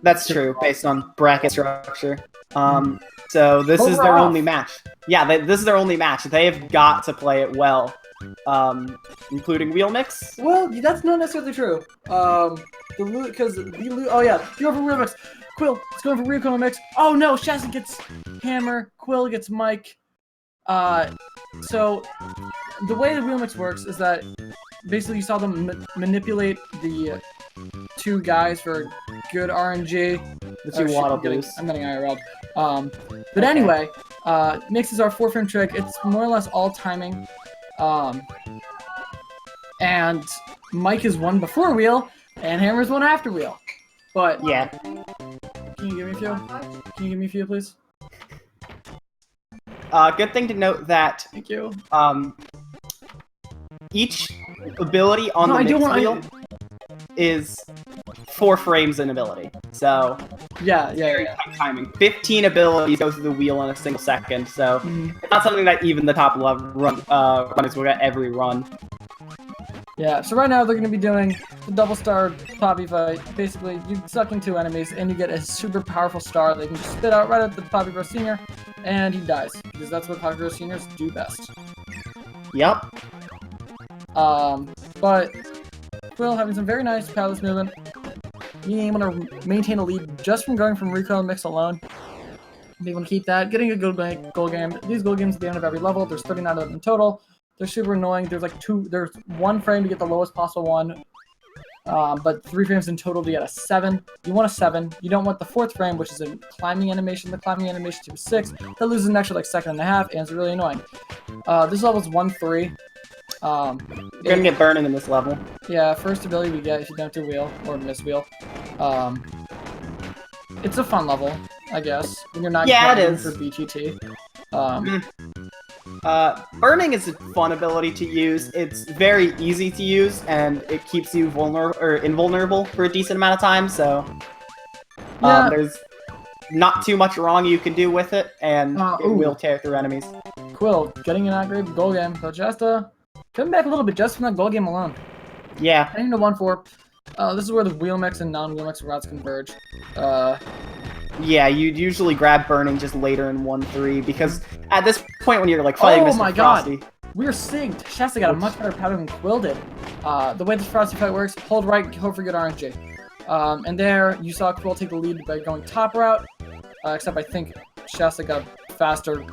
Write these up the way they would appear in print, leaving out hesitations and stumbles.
That's true, based on bracket structure. So this is their only match. Yeah, this is their only match. They have got to play it well, including wheel mix. Well, that's not necessarily true. Because oh yeah, you go for wheel mix. Quil, it's going for wheel mix. Oh no, Shasta gets hammer. Quil gets Mike. So the way the wheel mix works is that basically you saw them manipulate the two guys for good RNG. The two waddle boosts. I'm getting IRL. But anyway, mix is our 4-frame trick. It's more or less all timing. And Mike is one before wheel, and Hammer's one after wheel. But yeah, can you give me a few? Can you give me a few, please? Good thing to note that. Thank you. Each ability on the mix wheel is 4 frames in ability. So yeah. Tight timing. 15 abilities go through the wheel in a single second. So it's not something that even the top level runners will get every run. Yeah, so right now they're going to be doing the double star Poppy fight. Basically, you suck in 2 enemies and you get a super powerful star that you can just spit out right at the Poppy Bro Senior, and he dies. Because that's what Poppy Bro Seniors do best. Yep. But Quil having some very nice powerless movement, being able to maintain a lead just from going from recoil mix alone. Being able to keep that, getting a good goal game. These goal games at the end of every level, there's 39 of them in total. They're super annoying. There's there's 1 frame to get the lowest possible one, but 3 frames in total to get a 7. You want a 7. You don't want the 4th frame, which is a climbing animation. The climbing animation to a 6. That loses an extra second and a half, and it's really annoying. This level's 1-3. You're gonna get burning in this level. Yeah, first ability we get if you don't do wheel or miss wheel. It's a fun level, I guess. When you're not it is for BTT. Burning is a fun ability to use. It's very easy to use, and it keeps you invulnerable for a decent amount of time. So there's not too much wrong you can do with it, and it will tear through enemies. Quil getting an upgrade goal game. So Shasta coming back a little bit just from that goal game alone. Yeah. Heading to 1-4. This is where the wheel mix and non-wheel mix routes converge. Yeah, you'd usually grab burning just later in 1-3 because at this point when you're like fighting Mr. Frosty. God, we're synced. Shasta got a much better pattern than Quil did. The way this Frosty fight works: hold right, hope for good RNG. And there you saw Quil take the lead by going top route. Except I think Shasta got faster.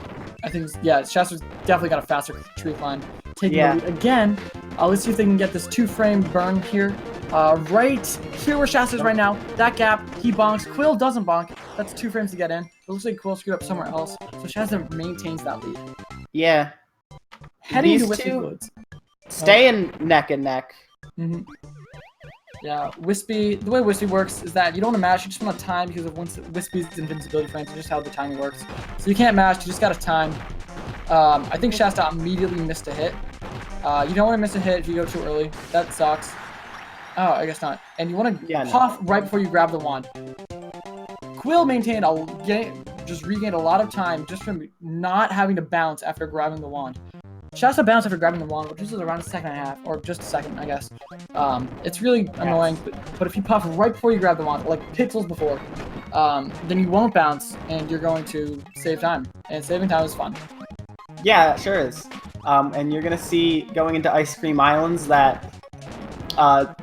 Shasta's definitely got a faster tree climb. Taking the lead again. Let's see if they can get this 2-frame burn here. Right here where Shasta's right now. That gap, he bonks. Quil doesn't bonk. That's 2 frames to get in. It looks like Quil screwed up somewhere else. So Shasta maintains that lead. Yeah. Heading to Wispy Woods. Stay in neck and neck. Yeah, Wispy, the way Wispy works is that you don't want to mash, you just want to time because of Wispy's invincibility frames, just how the timing works. So you can't mash, you just gotta time. I think Shasta immediately missed a hit. You don't want to miss a hit if you go too early. That sucks. Oh, I guess not. And you want to puff right before you grab the wand. Quil maintained regained a lot of time just from not having to bounce after grabbing the wand. Shasta bounced after grabbing the wand, which is around a second and a half, or just a second, I guess. It's really annoying, but if you puff right before you grab the wand, like pixels before, then you won't bounce, and you're going to save time. And saving time is fun. Yeah, it sure is. And you're gonna see going into Ice Cream Islands that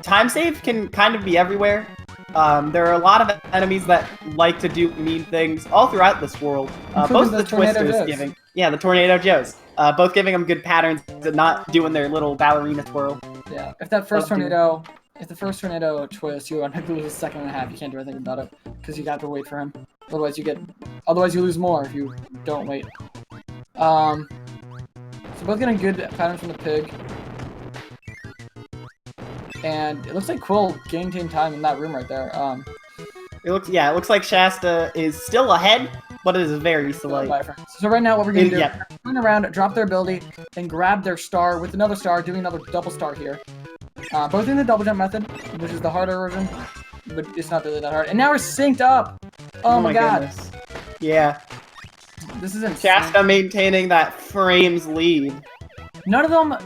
time save can kind of be everywhere. There are a lot of enemies that like to do mean things all throughout this world. Both of the Twisters giving... Yeah, the Tornado Joes. Both giving them good patterns and not doing their little ballerina twirl. Yeah, if the first tornado twist, you automatically lose a second and a half. You can't do anything about it because you have to wait for him. Otherwise, you lose more if you don't wait. So both getting good patterns from the pig. And it looks like Quil gained time in that room right there. It looks like Shasta is still ahead, but it is very slight. So right now what we're going to do is turn around, drop their ability, and grab their star with another star, doing another double star here. Both in the double jump method, which is the harder version, but it's not really that hard. And now we're synced up! Oh my god. Goodness. Yeah. This is insane. Shasta maintaining that frames lead. None of them...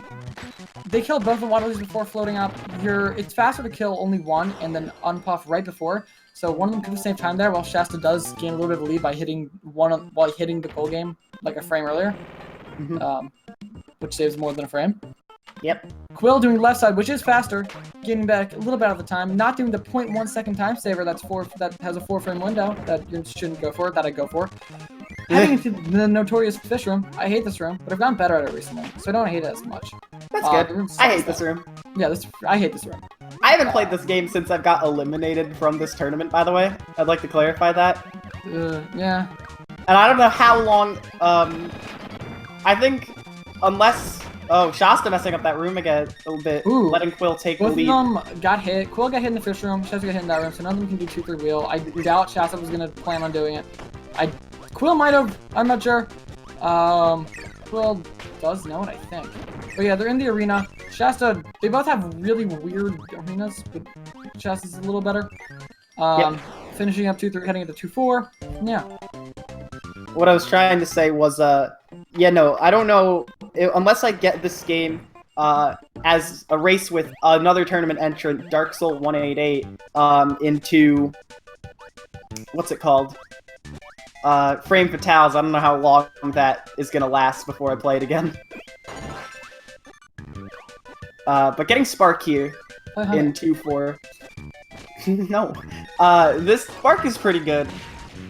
They killed both the water lilies before floating up. It's faster to kill only one and then unpuff right before. So one of them could have saved time there, while Shasta does gain a little bit of a lead by hitting while hitting the goal game like a frame earlier, which saves more than a frame. Yep. Quil doing left side, which is faster, getting back a little bit of the time, not doing the 0.1 second time saver that has a 4-frame window that you shouldn't go for, that I go for. Heading into the notorious fish room. I hate this room, but I've gotten better at it recently, so I don't hate it as much. That's good. I hate this room. Yeah, I hate this room. I haven't played this game since I've got eliminated from this tournament, by the way. I'd like to clarify that. Yeah. And I don't know how long, I think, unless... Oh, Shasta messing up that room again a little bit, letting Quil take the lead. Both of them got hit. Quil got hit in the fish room, Shasta got hit in that room, so none of them can do 2-3 wheel. I doubt Shasta was going to plan on doing it. Quil might have, I'm not sure. Quil does know it, I think. But yeah, they're in the arena. Shasta, they both have really weird arenas, but Shasta's a little better. Finishing up 2-3, heading into 2-4. Yeah. What I was trying to say was, yeah, no, I don't know, unless I get this game as a race with another tournament entrant, Dark Soul 188, into, what's it called? Frame Fatales. I don't know how long that is going to last before I play it again. But getting Spark here in 2-4. No. This Spark is pretty good.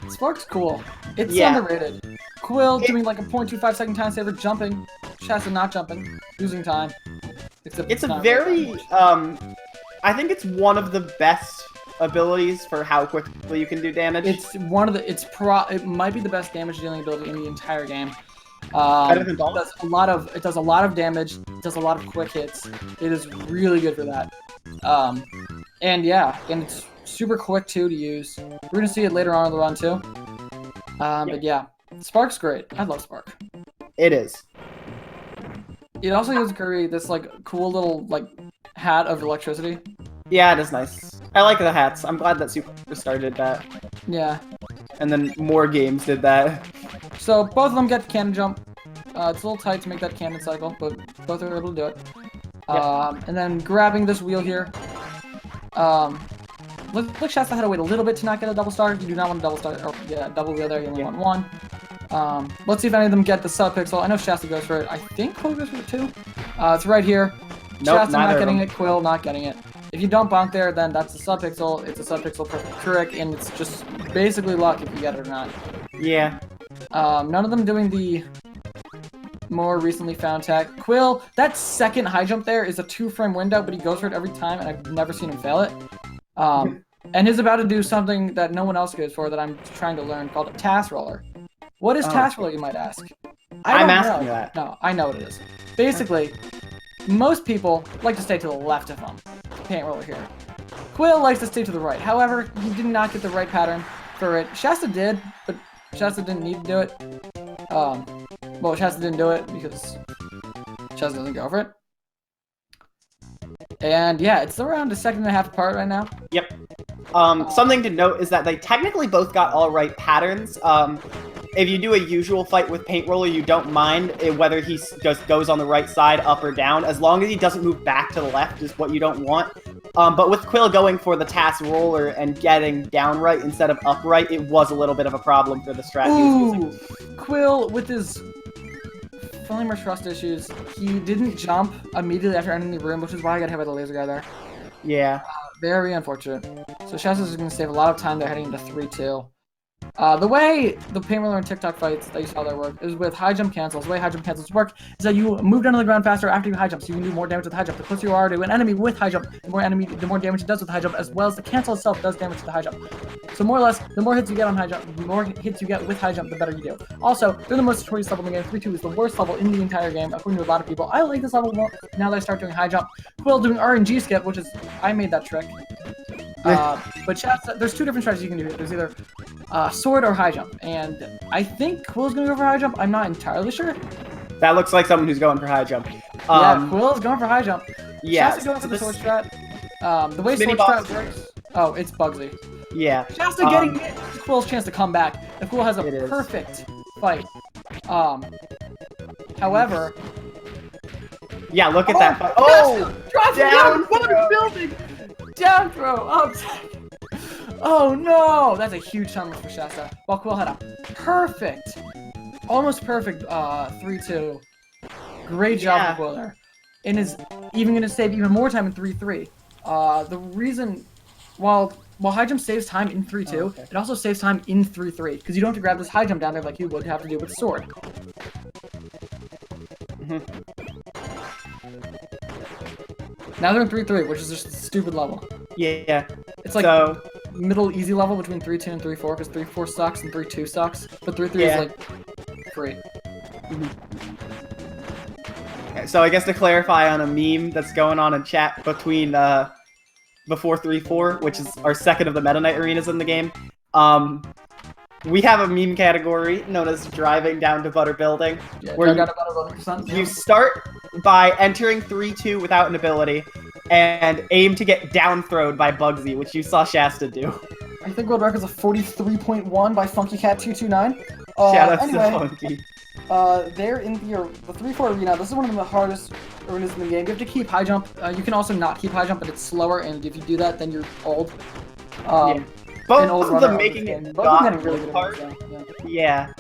Spark's cool. It's underrated. Quil doing like a 0.25 second time saver, jumping. Shasta not jumping, losing time. It's a very, I think it's one of the best abilities for how quickly you can do damage. It's one of the, it might be the best damage dealing ability in the entire game. It does a lot of damage. It does a lot of quick hits. It is really good for that. And yeah, and it's super quick too to use. We're gonna see it later on in the run too. But yeah, Spark's great. I love Spark. It is. It also gives Kirby this like cool little like hat of electricity. Yeah, it is nice. I like the hats. I'm glad that Superstar did that. Yeah. And then more games did that. So both of them get the cannon jump. It's a little tight to make that cannon cycle, but both are able to do it. And then grabbing this wheel here. Look, Shasta had to wait a little bit to not get a double star. You do not want a double star, or yeah, double wheel there. You only want one. Let's see if any of them get the sub pixel. I know Shasta goes for it. I think Quil goes for it too. It's right here. Nope, Shasta not getting it. Quil not getting it. If you don't bonk there, then that's a sub pixel. It's a sub pixel trick, and it's just basically luck if you get it or not. Yeah. None of them doing the more recently found tech. Quil, that second high jump there is a 2-frame window, but he goes for it every time, and I've never seen him fail it. And he's about to do something that no one else goes for that I'm trying to learn called a task roller. What is task roller, you might ask? I'm asking that. No, I know what it is. Basically, most people like to stay to the left of them. Paint roller here. Quil likes to stay to the right. However, he did not get the right pattern for it. Shasta did, but Shasta didn't need to do it. Well, Shasta didn't do it because Shasta doesn't go for it. And yeah, it's around a second and a half apart right now. Yep. Something to note is that they technically both got all right patterns. If you do a usual fight with Paint Roller, you don't mind whether he just goes on the right side, up or down. As long as he doesn't move back to the left is what you don't want. But with Quil going for the task roller and getting down right instead of upright, it was a little bit of a problem for the strat he was using. Quil, with his Flamer trust issues, he didn't jump immediately after entering the room, which is why I got hit by the laser guy there. Yeah. Very unfortunate. So Shasta's going to save a lot of time there heading into 3-2. The way the Paint Roller and TikTok fights that you saw there work is with high jump cancels. The way high jump cancels work is that you move down to the ground faster after you high jump, so you can do more damage with high jump. The closer you are to an enemy with high jump, the more damage it does with high jump, as well as the cancel itself does damage to the high jump. So more or less, the more hits you get on high jump, the more hits you get with high jump, the better you do. Also, they're the most notorious level in the game. 3-2 is the worst level in the entire game, according to a lot of people. I like this level more now that I start doing high jump. Quil doing RNG skip, which is, I made that trick. But Shasta, there's two different strategies you can do here. There's either sword or high jump, and I think Quil's going to go for high jump. I'm not entirely sure. That looks like someone who's going for high jump. Yeah, Quil's going for high jump. Yeah. Shasta's going for the sword strat. The way sword strat works... Oh, it's Bugsy. Yeah. Shasta getting Quil's chance to come back. If Quil has a perfect fight. However... Yeah, look at that fight. Oh! Drops down! Building! Down throw! Oh no! That's a huge time loss for Shasta. While Quil had a perfect, almost perfect 3-2. Great job for Quil there. And is even going to save even more time in 3-3. The reason, while high jump saves time in 3-2, it also saves time in 3-3 because you don't have to grab this high jump down there like you would have to do with sword. Now they're in 3-3, which is just a stupid level. Yeah. It's like middle easy level between 3-2 and 3-4 because 3-4 sucks and 3-2 sucks, but 3-3 is like great. So I guess to clarify on a meme that's going on in chat between before 3-4, which is our second of the Meta Knight arenas in the game, we have a meme category known as driving down to Butter Building, where you start by entering 3-2 without an ability and aim to get down throwed by Bugsy, which you saw Shasta do. I think world record's a 43.1 by Funky Cat 229. Shout out to Funky. They're in the 3-4 arena. This is one of the hardest arenas in the game. You have to keep high jump. You can also not keep high jump, but it's slower, and if you do that, then you're old. Both of them making it not really hard. Yeah.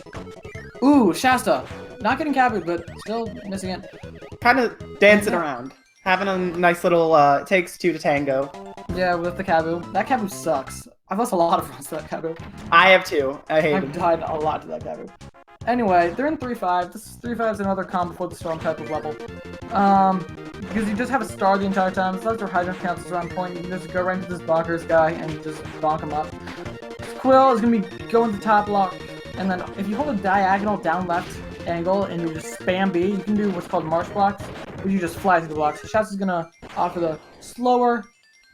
Ooh, Shasta. Not getting Kabu, but still missing it. Kind of dancing around. Having a nice little, it takes two to tango. Yeah, with the Kabu. That Kabu sucks. I've lost a lot of runs to that Kabu. I have too. I hate it. I've died a lot to that Kabu. Anyway, they're in 3-5. This 3-5 is another calm before the storm type of level. Because you just have a star the entire time. So that's where high jump counts as around point. You can just go right into this bonkers guy and just bonk him up. Quil is going to be going to top block. And then if you hold a diagonal down left angle and you just spam B, you can do what's called march blocks, where you just fly through the blocks. So Shasta's going to offer the slower,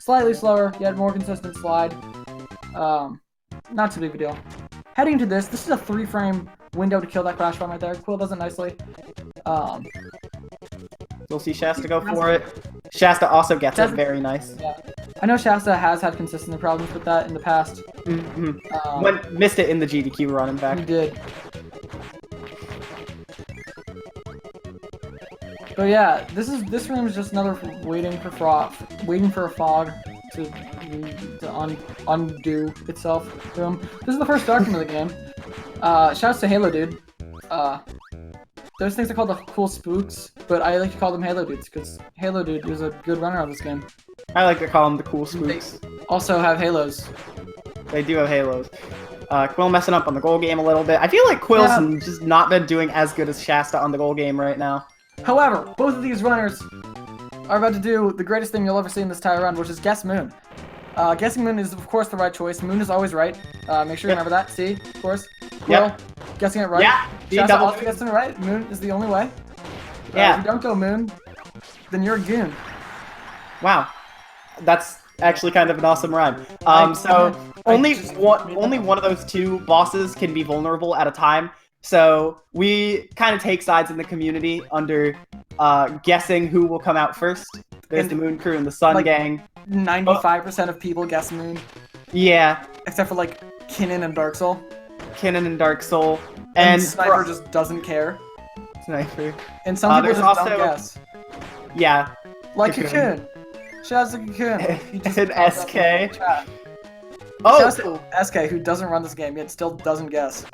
slightly slower, yet more consistent slide. Not too big of a deal. Heading into this is a 3-frame window to kill that crash bomb right there. Quil does it nicely. You'll see Shasta go for it. Shasta also gets it. Very nice. Yeah. I know Shasta has had consistency problems with that in the past. Missed it in the GDQ run, in fact. He did. But yeah, this room is just another waiting for a fog to undo itself room. This is the first dark room of the game. Shouts to Halo Dude. Those things are called the cool spooks, but I like to call them Halo Dudes because Halo Dude is a good runner of this game. I like to call them the cool spooks. They also have halos. They do have halos. Quil messing up on the goal game a little bit. I feel like Quil's just not been doing as good as Shasta on the goal game right now. However, both of these runners are about to do the greatest thing you'll ever see in this entire run, which is guess Moon. Guessing Moon is, of course, the right choice. Moon is always right. Make sure you remember that. See, of course. Quil, guessing it right. Yeah. Shasta also guessing it right. Moon is the only way. Yeah. If you don't go Moon, then you're a goon. Wow. That's actually kind of an awesome rhyme. So only one of those two bosses can be vulnerable at a time. So we kind of take sides in the community under guessing who will come out first. There's the Moon Crew and the Sun Gang. 95% of people guess Moon. Yeah. Except for like Kinnan and Dark Soul. Kinnan and Dark Soul. And Sniper just doesn't care. Sniper. And some people just don't guess. Yeah. Like Cocoon. Shouts to Cocoon. And SK. Shouts to SK, who doesn't run this game yet still doesn't guess.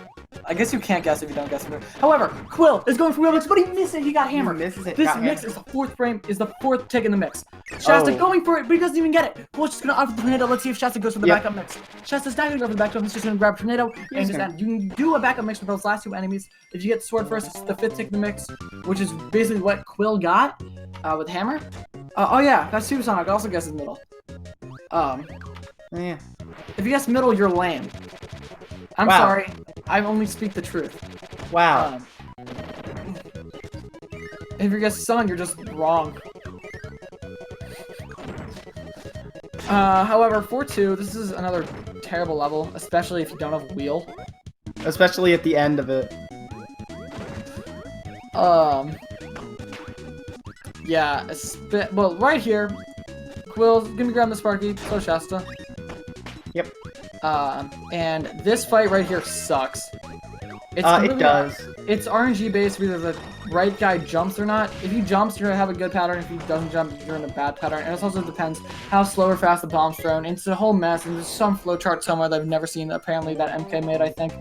I guess you can't guess if you don't guess. However, Quil is going for wheel mix, but he missed it. He got hammered. This mix is the fourth frame, is the fourth tick in the mix. Shasta going for it, but he doesn't even get it. Quil's just going to offer the tornado. Let's see if Shasta goes for the backup mix. Shasta's not going to go for the backup. He's just going to grab a tornado and just end. You can do a backup mix with those last two enemies. If you get sword first, it's the fifth tick in the mix, which is basically what Quil got with hammer. Oh yeah, that's Supersonic. Also guesses middle. Yeah. If you guess middle, you're lame. I'm sorry. I only speak the truth. Wow. If you guess sun, you're just wrong. However, 4-2, this is another terrible level, especially if you don't have wheel. Especially at the end of it. Yeah, well, right here, Quil's gonna be grabbing the Sparky, so Shasta. Yep. And this fight right here sucks. It does. It's RNG based whether the right guy jumps or not. If he jumps, you're gonna have a good pattern. If he doesn't jump, you're in a bad pattern. And it also depends how slow or fast the bomb's thrown. It's a whole mess, and there's some flowchart somewhere that I've never seen. Apparently, that MK made, I think.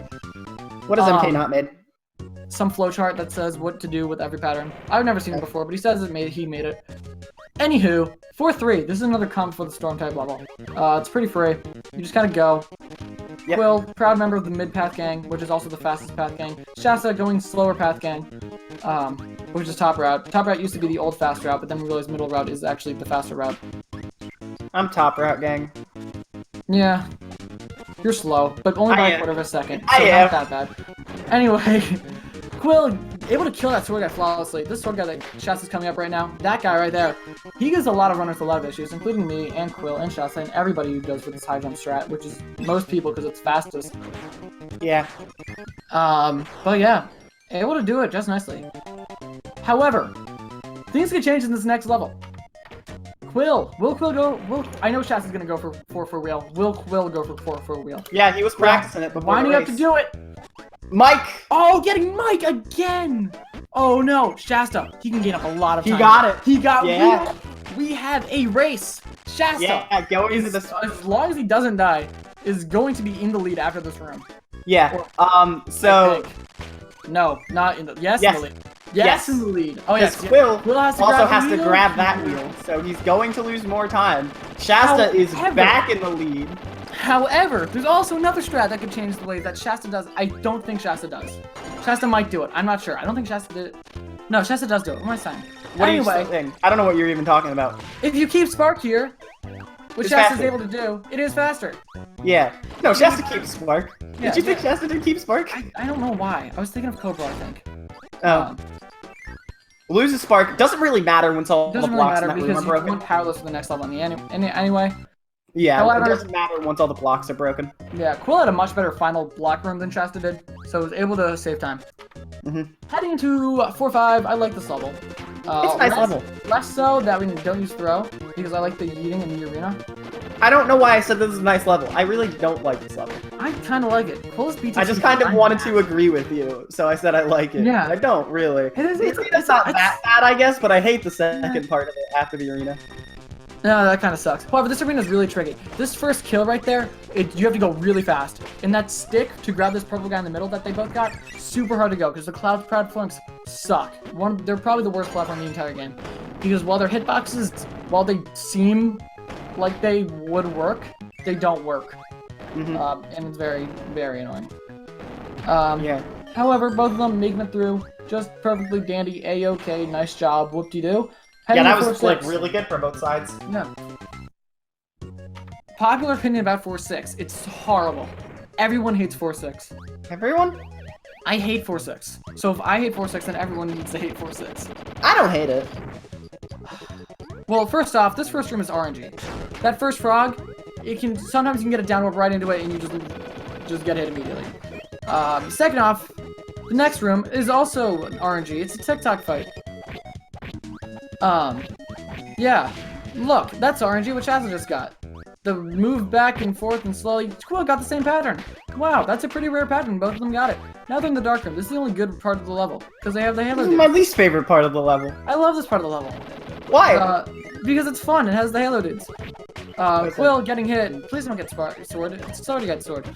What has MK not made? Some flowchart that says what to do with every pattern. I've never seen it before, but he says he made it. Anywho, 4-3. This is another comp for the Storm type level. It's pretty free. You just gotta go. Yep. Quil, proud member of the mid path gang, which is also the fastest path gang. Shasta going slower path gang, which is top route. Top route used to be the old fast route, but then we realized middle route is actually the faster route. I'm top route gang. Yeah, you're slow, but only by a quarter of a second. So I am. Not that bad. Anyway, Quil able to kill that sword guy flawlessly. This sword guy that Shasta's coming up right now, that guy right there, he gives a lot of runners a lot of issues, including me and Quil and Shasta and everybody who does with this high jump strat, which is most people because it's fastest. Yeah. But yeah, able to do it just nicely. However, things could change in this next level. Will Quil go? I know Shasta's gonna go for 4 for wheel. Will Quil go for 4 for wheel? Yeah, he was practicing it before winding the up to do it. Mike! Oh, getting Mike again! Oh no, Shasta, he can gain up a lot of time. He got it. He got yeah. We have a race. Shasta, yeah, going into this. As long as he doesn't die, is going to be in the lead after this room. Yeah. So. No, not in the. Yes, yes. in the lead. Yes, in the lead. Oh yes. Quil also has to grab that wheel, so he's going to lose more time. Shasta is back in the lead. However, there's also another strat that could change the way that Shasta does. I don't think Shasta does. Shasta might do it. I'm not sure. I don't think Shasta did it. No, Shasta does do it. What am I saying? What are you saying? I don't know what you're even talking about. If you keep Spark here, which Shasta's able to do, it is faster. Yeah. No, Shasta keeps Spark. Yeah, did you think Shasta did keep Spark? I don't know why. I was thinking of Cobra, I think. Loses Spark. Doesn't really matter once all the blocks in that room are broken. You want powerless for the next level anyway. Yeah, however, it doesn't matter once all the blocks are broken. Yeah, Quil had a much better final block room than Shasta did, so was able to save time. Heading into 4-5, I like this level. It's a nice level. Less so that we don't use throw, because I like the yeeting in the arena. I don't know why I said this is a nice level. I really don't like this level. I kind of like it. Quil's BTC. I just kind of wanted to agree with you, so I said I like it. Yeah. I don't really. It's not that bad, I guess, but I hate the second part of it after the arena. No, that kind of sucks. However, this arena is really tricky. This first kill right there, you have to go really fast. And that stick to grab this purple guy in the middle that they both got, super hard to go because the cloud platforms suck. They're probably the worst platform in the entire game. Because while their hitboxes, while they seem like they would work, they don't work. And it's very, very annoying. Yeah. However, both of them making it through just perfectly dandy, A-OK, nice job, whoop-de-doo. Yeah, that was like really good for both sides. Yeah. Popular opinion about 4-6. It's horrible. Everyone hates 4-6. Everyone? I hate 4-6. So if I hate 4-6, then everyone needs to hate 4-6. I don't hate it. Well, first off, this first room is RNG. That first frog, sometimes you can get a downward right into it and you just get hit immediately. Second off, the next room is also RNG. It's a TikTok fight. Yeah. Look, that's RNG, which Shasta just got. The move back and forth and slowly. Quil got the same pattern. Wow, that's a pretty rare pattern. Both of them got it. Now they're in the dark room. This is the only good part of the level because they have the halo. This is my least favorite part of the level. I love this part of the level. Why? Because it's fun. It has the halo dudes. Quil getting hit. Please don't get sword. It's already got sword.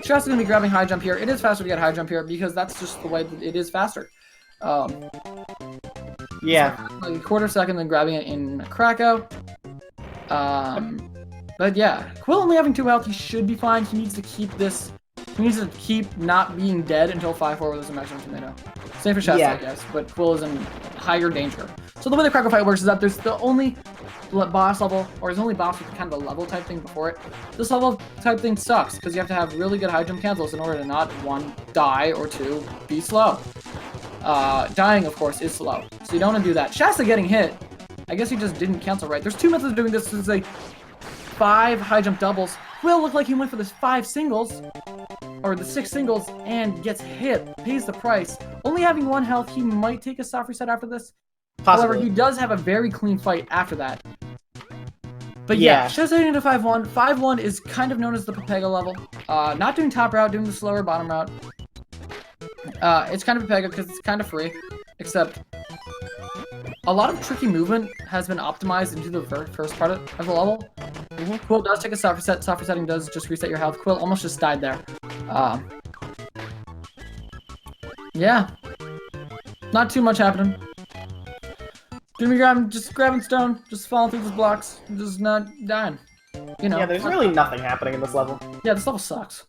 Shasta's gonna be grabbing high jump here. It is faster to get high jump here because that's just the way that it is faster. Yeah. Like a quarter second than grabbing it in Krakow. But yeah, Quil only having 2 health, he should be fine. He needs to keep this. He needs to keep not being dead until 5-4 with his maximum tomato. Same for Shasta, I guess, but Quil is in higher danger. So the way the Krakow fight works is that there's the only boss level, or there's only boss with kind of a level type thing before it. This level type thing sucks, because you have to have really good high jump cancels in order to not, 1, die, or 2, be slow. Dying, of course, is slow. So you don't want to do that. Shasta getting hit. I guess he just didn't cancel right. There's 2 methods of doing this. There's like 5 high jump doubles. Quil looked like he went for this 5 singles, or the 6 singles, and gets hit. Pays the price. Only having 1 health, he might take a soft reset after this. Possibly. However, he does have a very clean fight after that. But yeah, Shasta heading into 5-1. 5-1 is kind of known as the Pepega level. Not doing top route, doing the slower bottom route. It's kind of a pega because it's kind of free, except a lot of tricky movement has been optimized into the first part of the level. Quil does take a soft reset. Soft resetting does just reset your health. Quil almost just died there. Yeah. Not too much happening. Just grabbing stone, just falling through these blocks, just not dying. You know. Yeah, there's really nothing happening in this level. Yeah, this level sucks.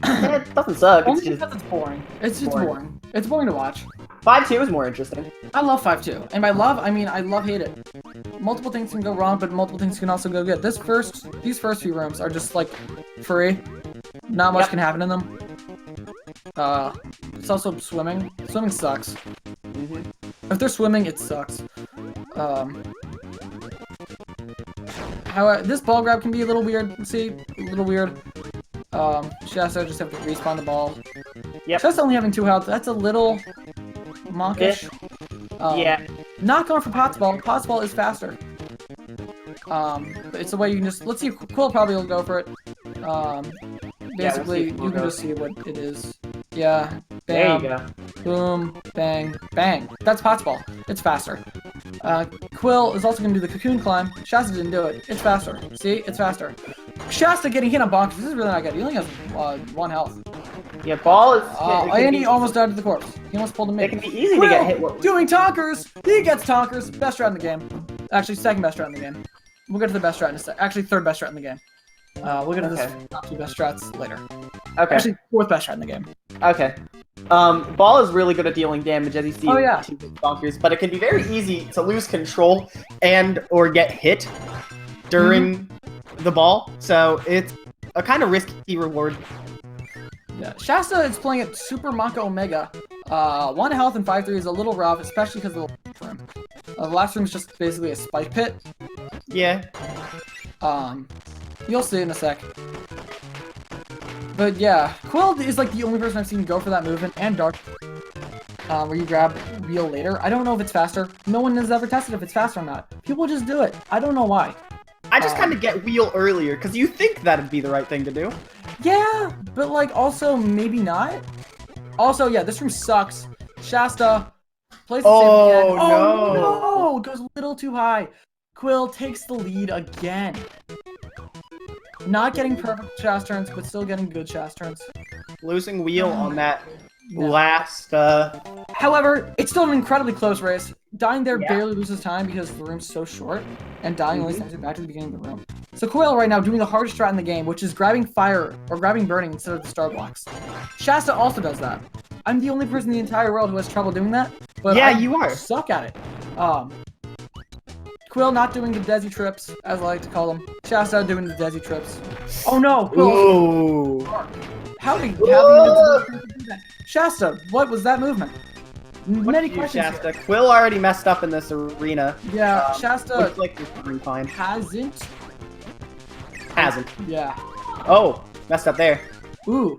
It doesn't suck. Only because it's boring. It's just boring. It's boring to watch. 5-2 is more interesting. I love 5-2. And by love, I mean I hate it. Multiple things can go wrong, but multiple things can also go good. These first few rooms are just like free. Not much can happen in them. It's also swimming. Swimming sucks. If they're swimming, it sucks. However, this ball grab can be a little weird. See, a little weird. Shasta just have to respawn the ball. Yep. Shasta only having 2 health. That's a little monkish. Yeah. Not going for Pot's ball. Pot's ball is faster. It's a way you can just. Let's see. Quil probably will go for it. Basically, you can just see what it is. Yeah. Bam. There you go. Boom. Bang. Bang. That's Pot's ball. It's faster. Quil is also going to do the cocoon climb. Shasta didn't do it. It's faster. See? It's faster. Shasta getting hit on bonkers. This is really not good. He only has 1 health. Yeah, ball is... and he almost died to the corpse. He almost pulled him in. It can be easy to get hit. Doing tonkers! He gets tonkers. Best strat in the game. Actually, second best strat in the game. We'll get to the best strat in a sec. Actually, third best strat in the game. We'll get to this top 2 best strats later. Okay. Actually, 4th best strat in the game. Okay. Ball is really good at dealing damage, as you see. Oh, yeah. Bonkers, but it can be very easy to lose control or get hit during the ball. So it's a kind of risky reward. Yeah, Shasta is playing at Super Maka Omega. 1 health and 5-3 is a little rough, especially because of the last room. The last room is just basically a spike pit. Yeah. You'll see in a sec. But yeah, Quil is like the only person I've seen go for that movement, and Dark, where you grab wheel later. I don't know if it's faster. No one has ever tested if it's faster or not. People just do it. I don't know why. I just kind of get wheel earlier, because you think that'd be the right thing to do. Yeah, but like also maybe not. Also, yeah, this room sucks. Shasta plays the same again. Oh no! Goes a little too high. Quil takes the lead again. Not getting perfect Shasta turns, but still getting good Shasta turns. Losing wheel on that last... However, it's still an incredibly close race. Dying there barely loses time because the room's so short, and dying only sends you back to the beginning of the room. So Quil right now doing the hardest strat in the game, which is grabbing fire or grabbing burning instead of the star blocks. Shasta also does that. I'm the only person in the entire world who has trouble doing that, but you are. Suck at it. Quil not doing the Desi trips, as I like to call them. Shasta doing the Desi trips. Oh no! Quil. Ooh. How did you do that? Shasta, what was that movement? Many questions Shasta. Here. Quil already messed up in this arena. Yeah, Shasta like hasn't. Yeah. Oh, messed up there. Ooh.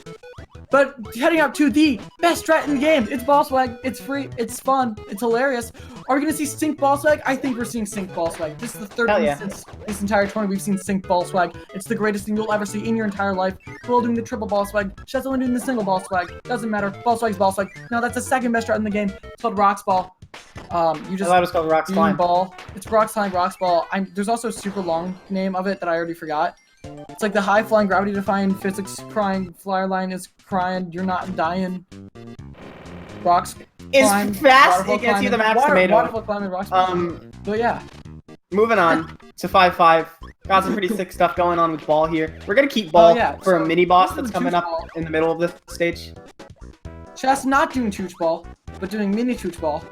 But heading up to the best strat in the game. It's ball swag. It's free. It's fun. It's hilarious. Are we going to see sync ball swag? I think we're seeing sync ball swag. This is the third time since this entire tournament we've seen sync ball swag. It's the greatest thing you'll ever see in your entire life. Quil doing the triple ball swag. Shasta doing the single ball swag. Doesn't matter. Ball swag's ball swag. No, that's the second best strat in the game. It's called Rocks Ball. You just... I thought it was called Rocks Climb. Ball. It's Rocks Climb, Rocks Ball. There's also a super long name of it that I already forgot. It's like the high flying gravity defying physics crying flyer line is crying, you're not dying. Rocks climb, is fast, it gets you the max tomato. Waterfall climbing, rocks but yeah. Moving on to 5-5. Got some pretty sick stuff going on with ball here. We're gonna keep ball for a mini boss that's coming up in the middle of this stage. Shasta not doing Chooch Ball, but doing mini Chooch Ball.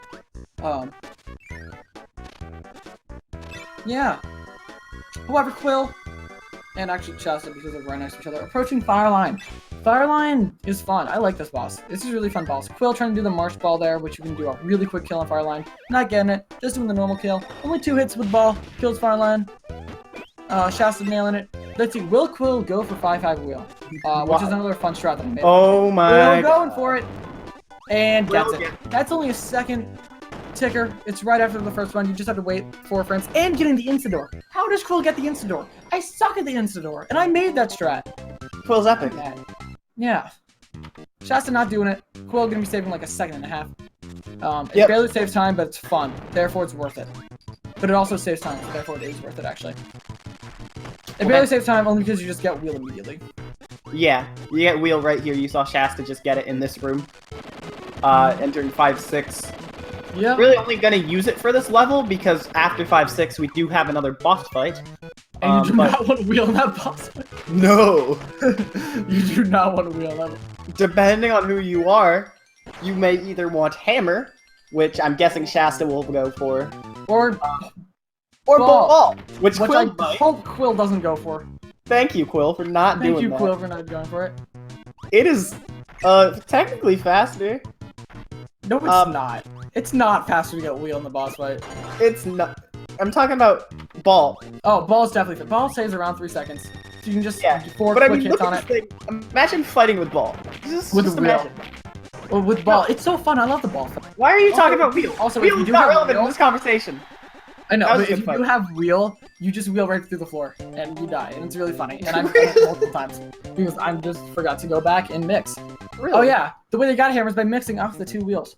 Yeah. However, Quil and actually Shasta, because they're right next to each other, approaching Fireline. Fireline is fun. I like this boss. This is a really fun boss. Quil trying to do the Marsh Ball there, which you can do a really quick kill on Fireline. Not getting it. Just doing the normal kill. Only 2 hits with ball. Kills Fireline. Shasta nailing it. Let's see. Will Quil go for 5-5 wheel? Which is another fun strat that I made. Oh my! Quil going for it. And gets it. That's only a second ticker. It's right after the first one. You just have to wait 4 frames. And getting the Insta-door. How does Quil get the Insta-door? I suck at the Insta-door, and I made that strat. Quil's epic. Yeah. Shasta not doing it. Quil gonna be saving like a second and a half. It Yep. barely saves time, but it's fun. Therefore, it's worth it. But it also saves time, so therefore it is worth it, actually. It barely saves time only because you just get Wheel immediately. Yeah, you get Wheel right here. You saw Shasta just get it in this room. Entering 5-6. Yeah. Really only gonna use it for this level because after 5-6 we do have another boss fight. And you do not want to Wheel in that boss fight. No! You do not want to Wheel in that one. Depending on who you are, you may either want Hammer, which I'm guessing Shasta will go for, Or Ball, which I Quil might. hope Quil doesn't go for. Thank you, Quil, for not doing that. Thank you, Quil, for not going for it. It is, technically faster. No, it's not. It's not faster to get Wheel in the boss fight. It's not. I'm talking about Ball. Oh, Ball's definitely fit. Ball saves around 3 seconds. So you can just do 4 but I quick mean, hits look on at it. this thing. Imagine fighting with Ball. Just With Wheel. Wheel. Well, with Ball, it's so fun. I love the Ball fight. Why are you talking about Wheel? Also, if Wheel you is do not have relevant Wheel, in this conversation. I know, That was but a if good you do fight. have Wheel, you just Wheel right through the floor, and you die, and it's really funny. And I've done it multiple times, because I just forgot to go back and mix. Really? Oh yeah, the way they got Hammer is by mixing off the 2 wheels.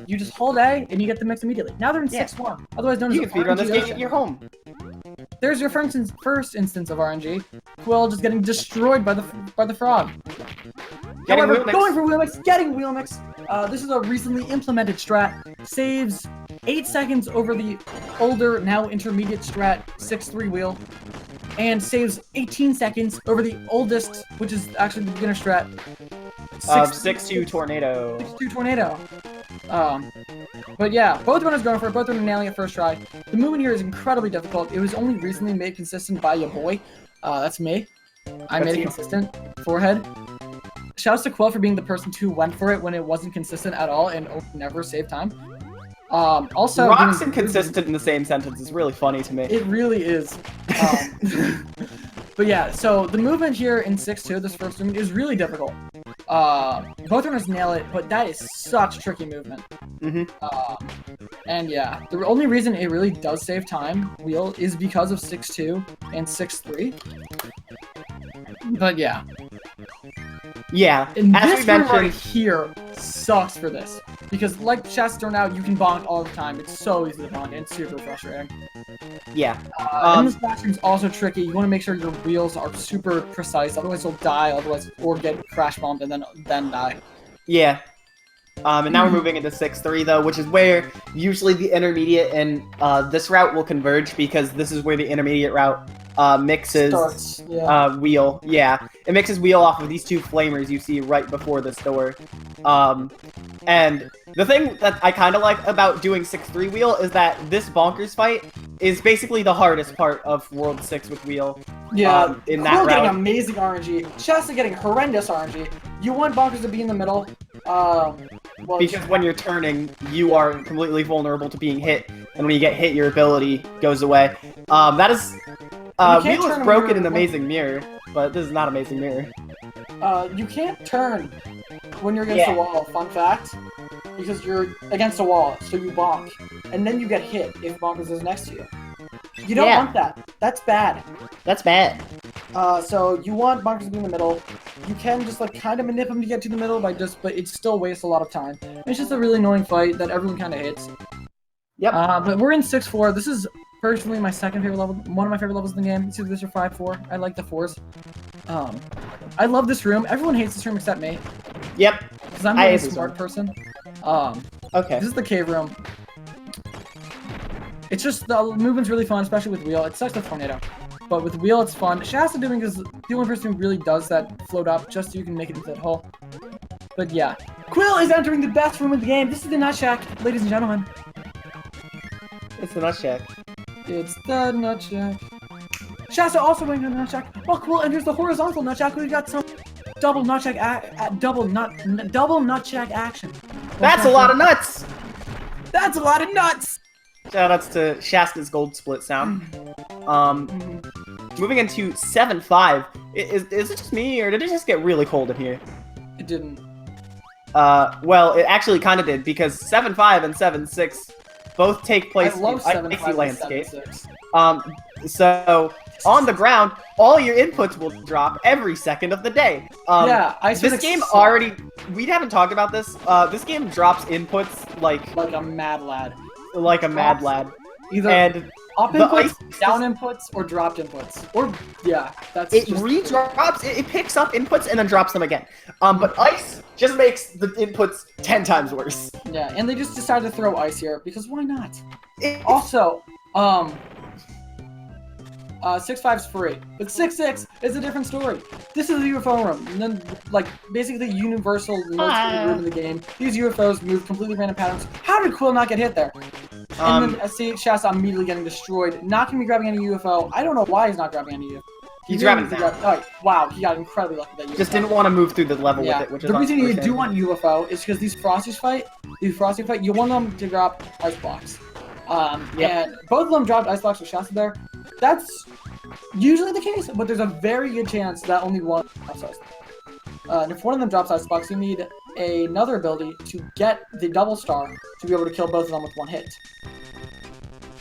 You just hold A, and you get the mix immediately. Now they're in 6-1, otherwise known as You can speedrun this RNG game Ocean. at your home. There's your first instance of RNG. Quil just getting destroyed by the frog. Getting However, Wheel mix. going for Wheel Mix, getting Wheel Mix. This is a recently implemented strat. Saves 8 seconds over the older, now intermediate strat 6-3 wheel. And saves 18 seconds over the oldest, which is actually the beginner strat. 6-2 Tornado. 6-2 Tornado. But yeah, both runners going for it, both runners nailing it first try. The movement here is incredibly difficult. It was only recently made consistent by your boy. That's me. I made it consistent. Forehead. Shouts to Quil for being the person who went for it when it wasn't consistent at all and never saved time. Also, Rocks and consistent in the same sentence is really funny to me. It really is. But yeah, so the movement here in 6-2, this first movement, is really difficult. Both runners nail it, but that is such tricky movement. And yeah, the only reason it really does save time, Wheel, is because of 6-2 and 6-3. But yeah. Yeah, And as this we mentioned, right here sucks for this. Because like Shasta turned out, you can bonk all the time. It's so easy to bonk, and it's super frustrating. yeah. And this backstream is also tricky. You want to make sure your wheels are super precise, otherwise you'll die, or get crash bombed and then die. Yeah. And now we're moving into 6-3 though, which is where usually the intermediate and this route will converge because this is where the intermediate route mixes Starts, yeah. Wheel. Yeah, it mixes Wheel off of these 2 flamers you see right before this door. And the thing that I kind of like about doing 6-3 Wheel is that this bonkers fight is basically the hardest part of World 6 with Wheel. Yeah, in that Quil getting route. amazing RNG. Shasta getting horrendous RNG. You want bonkers to be in the middle. Well, Because when you're turning, you are completely vulnerable to being hit, and when you get hit, your ability goes away. That is... Wheel is broken in Amazing Mirror, but this is not Amazing Mirror. You can't turn when you're against the wall, fun fact. Because you're against a wall, so you bonk. And then you get hit if bonkers is next to you. You don't want that. That's bad. That's bad. So you want bonkers to be in the middle. You can just like kind of manip them to get to the middle but it still wastes a lot of time. It's just a really annoying fight that everyone kind of hates. Yep. But we're in 6-4. This is personally my second favorite level, one of my favorite levels in the game. It's either this or 5-4. I like the 4s. I love this room. Everyone hates this room except me. Yep. Because I'm a smart person. Okay. This is the cave room. It's just, the movement's really fun, especially with Wheel. It sucks with Tornado. But with Wheel, it's fun. Shasta doing is the only person who really does that float up just so you can make it into that hole. But yeah. Quil is entering the best room in the game. This is the Nut Shack, ladies and gentlemen. It's the Nut Shack. It's the Nut Shack. Shasta also went to the Nut Shack. While Quil enters the horizontal Nut Shack, we got some double Nut Shack double Nut Shack action. That's a lot of nuts! That's a lot of nuts! Shoutouts to Shasta's gold split sound. Moving into 7-5. Is it just me, or did it just get really cold in here? It didn't. Well, it actually kind of did, because 7-5 and 7-6 both take place in icy landscape. So on the ground, all your inputs will drop every second of the day. Yeah, ice this physics game suck. already. We haven't talked about this. This game drops inputs like a mad lad. Like a mad lad. Either And up the inputs, ice down inputs, or dropped inputs. Or yeah, that's it just redrops. It picks up inputs and then drops them again. But ice just makes the inputs 10 times worse. Yeah, and they just decided to throw ice here because why not? It's- Also, 6.5's free, but 6.6 is a different story. This is a UFO room, and then like basically the universal most favorite room in the game. These UFOs move completely random patterns. How did Quil not get hit there? And then I see Shasta immediately getting destroyed. Not gonna be grabbing any UFO. I don't know why he's not grabbing any UFO. He's grabbing it now. Oh, wow, he got incredibly lucky that UFO. Just didn't want to move through the level with it, which is the reason you do understandable. want UFO is because these Frosties fight, you want them to drop ice blocks. And both of them dropped ice blocks with Shasta there. That's usually the case, but there's a very good chance that only one drops ice blocks. And if one of them drops ice blocks, you need another ability to get the double star to be able to kill both of them with one hit.